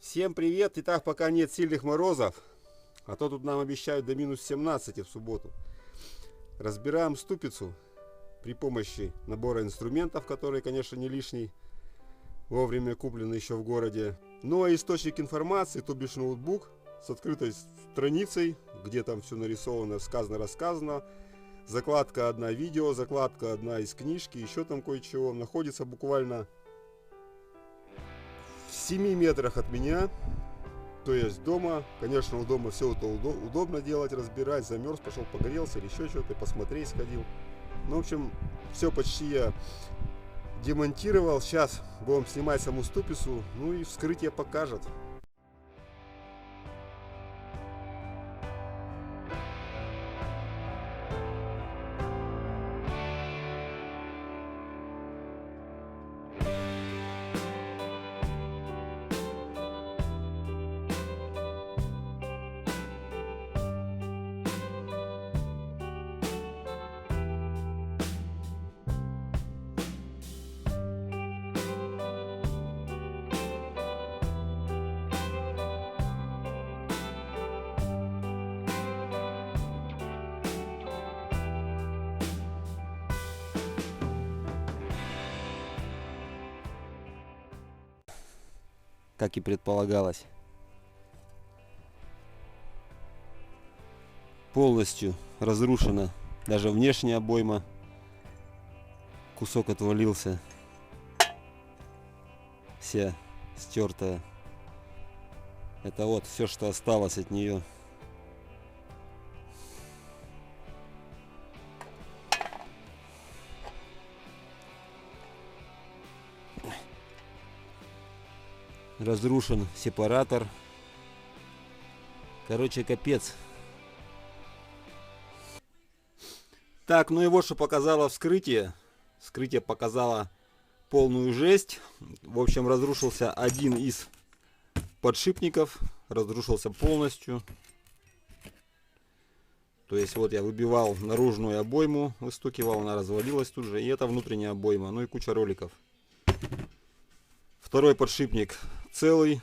Всем привет! Итак, пока нет сильных морозов, а то тут нам обещают до минус 17 в субботу. Разбираем ступицу при помощи набора инструментов, которые, конечно, не лишний, вовремя куплены еще в городе. Ну а источник информации, то бишь ноутбук с открытой страницей, где там все нарисовано, сказано, рассказано. Закладка одна видео, закладка одна из книжки, еще там кое-чего. Находится буквально в 7 метрах от меня. То есть дома, конечно, у дома все это удобно делать, разбирать, замерз, пошел погорелся или еще что-то, посмотреть сходил. Ну, в общем, все почти я демонтировал. Сейчас будем снимать саму ступицу, ну и вскрытие покажет. Как и предполагалось, полностью разрушена даже внешняя обойма. Кусок отвалился, вся стертая. Это вот все, что осталось от нее. Разрушен сепаратор. Короче, капец. Так, ну и вот что показало вскрытие. Вскрытие показало полную жесть. В общем, разрушился один из подшипников. Разрушился полностью. То есть вот я выбивал наружную обойму, выстукивал, она развалилась тут же. И это внутренняя обойма, ну и куча роликов. Второй подшипник целый.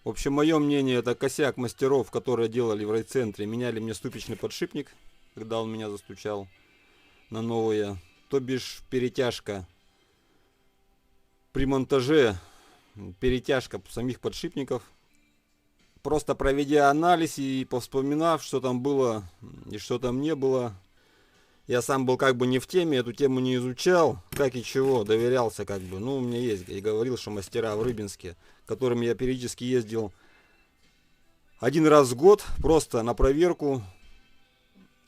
В общем, мое мнение, это косяк мастеров, которые делали в райцентре. Меняли мне ступичный подшипник, когда он меня застучал на новые. То бишь перетяжка при монтаже, перетяжка самих подшипников. Просто проведя анализ и повспоминав, что там было и что там не было. Я сам был как бы не в теме, эту тему не изучал, как и чего, доверялся как бы. Ну, у меня есть, и говорил, что мастера в Рыбинске, к которым я периодически ездил один раз в год, просто на проверку.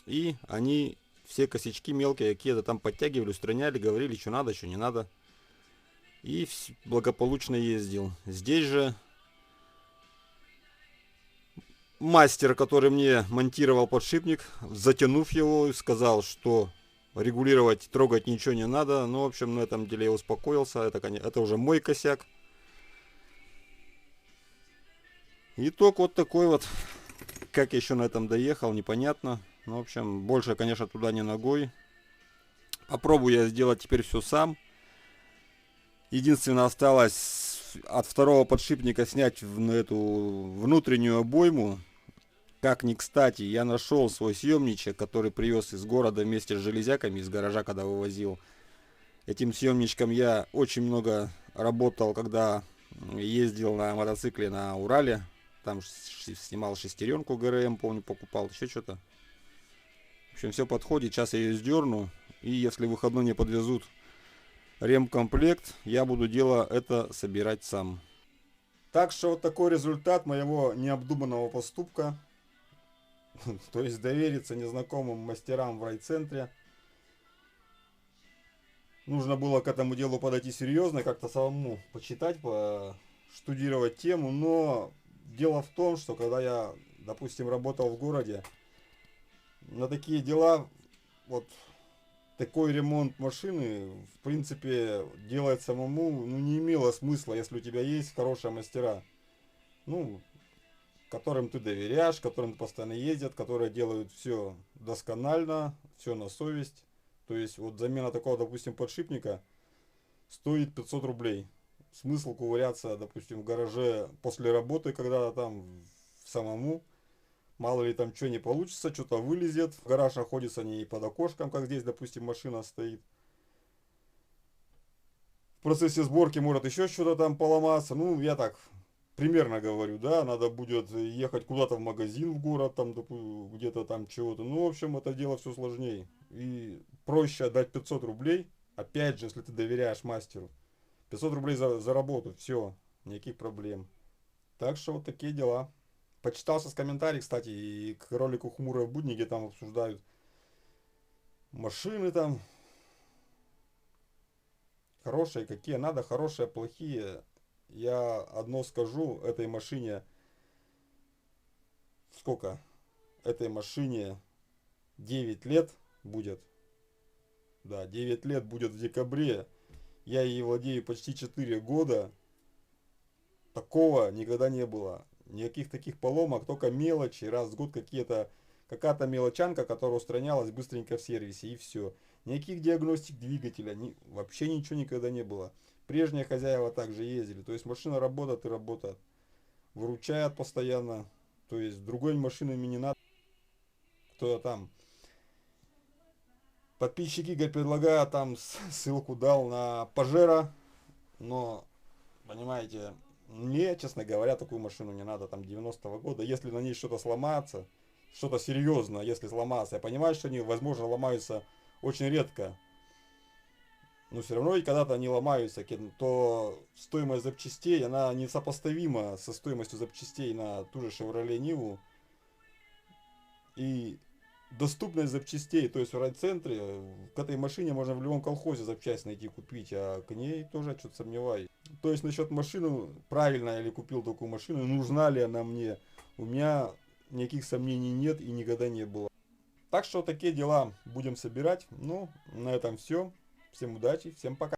И они все косячки мелкие, какие-то там подтягивали, устраняли, говорили, что надо, что не надо. И благополучно ездил. Здесь же мастер, который мне монтировал подшипник, затянув его, сказал, что регулировать, трогать ничего не надо. Ну, в общем, на этом деле я успокоился. Это уже мой косяк. Итог вот такой вот. Как я еще на этом доехал, непонятно. Ну, в общем, больше, конечно, туда не ногой. Попробую я сделать теперь все сам. Единственное, осталось от второго подшипника снять эту внутреннюю обойму. Как ни кстати, я нашел свой съемничек, который привез из города вместе с железяками, из гаража, когда вывозил. Этим съемничком я очень много работал, когда ездил на мотоцикле на Урале. Там снимал шестеренку ГРМ, помню, покупал, еще что-то. В общем, все подходит. Сейчас я ее сдерну. И если в выходной не подвезут ремкомплект, я буду дело это собирать сам. Так что вот такой результат моего необдуманного поступка. То есть довериться незнакомым мастерам в райцентре. Нужно было к этому делу подойти серьезно, как-то самому почитать, штудировать тему. Но дело в том, что когда я, допустим, работал в городе, на такие дела, вот такой ремонт машины, в принципе, делать самому, ну, не имело смысла, если у тебя есть хорошие мастера. Ну, которым ты доверяешь, которым ты постоянно ездят, которые делают все досконально, все на совесть. То есть вот замена такого, допустим, подшипника стоит 500 рублей. смысл ковыряться, допустим, в гараже после работы, когда там самому. Мало ли там что не получится, что-то вылезет. В гараж находится не под окошком, как здесь, допустим, машина стоит. В процессе сборки может еще что-то там поломаться. Ну, я так примерно говорю, да, надо будет ехать куда-то в магазин в город, там где-то там чего-то. Ну, в общем, это дело все сложнее. И проще отдать 500 рублей, опять же, если ты доверяешь мастеру. 500 рублей за работу, все, никаких проблем. Так что вот такие дела. Почитался с комментариев, кстати, и к ролику «Хмурые будни», где там обсуждают машины там, хорошие, какие надо, хорошие, плохие. Я одно скажу, этой машине, сколько? Этой машине 9 лет будет. Да, 9 лет будет в декабре. Я ей владею почти 4 года. Такого никогда не было. Никаких таких поломок, только мелочи. Раз в год какая-то мелочанка, которая устранялась быстренько в сервисе, и все. Никаких диагностик двигателя, вообще ничего никогда не было. Прежние хозяева также ездили. То есть машина работает и работает. Выручает постоянно. То есть другой машины мне не надо. Кто там? Подписчики, говорят, предлагаю, там ссылку дал на Pajero. Но, понимаете, мне, честно говоря, такую машину не надо, там 90-го года. Если на ней что-то сломается, что-то серьезно, если сломаться, я понимаю, что они, возможно, ломаются очень редко. Но все равно и когда-то они ломаются, то стоимость запчастей, она несопоставима со стоимостью запчастей на ту же Chevrolet Nivu. И доступность запчастей, то есть в райцентре, к этой машине можно в любом колхозе запчасть найти, купить, а к ней тоже что-то сомневаюсь. То есть насчет машины, правильно я ли купил такую машину, нужна ли она мне, у меня никаких сомнений нет и никогда не было. Так что такие дела будем собирать. Ну, на этом все. Всем удачи, всем пока.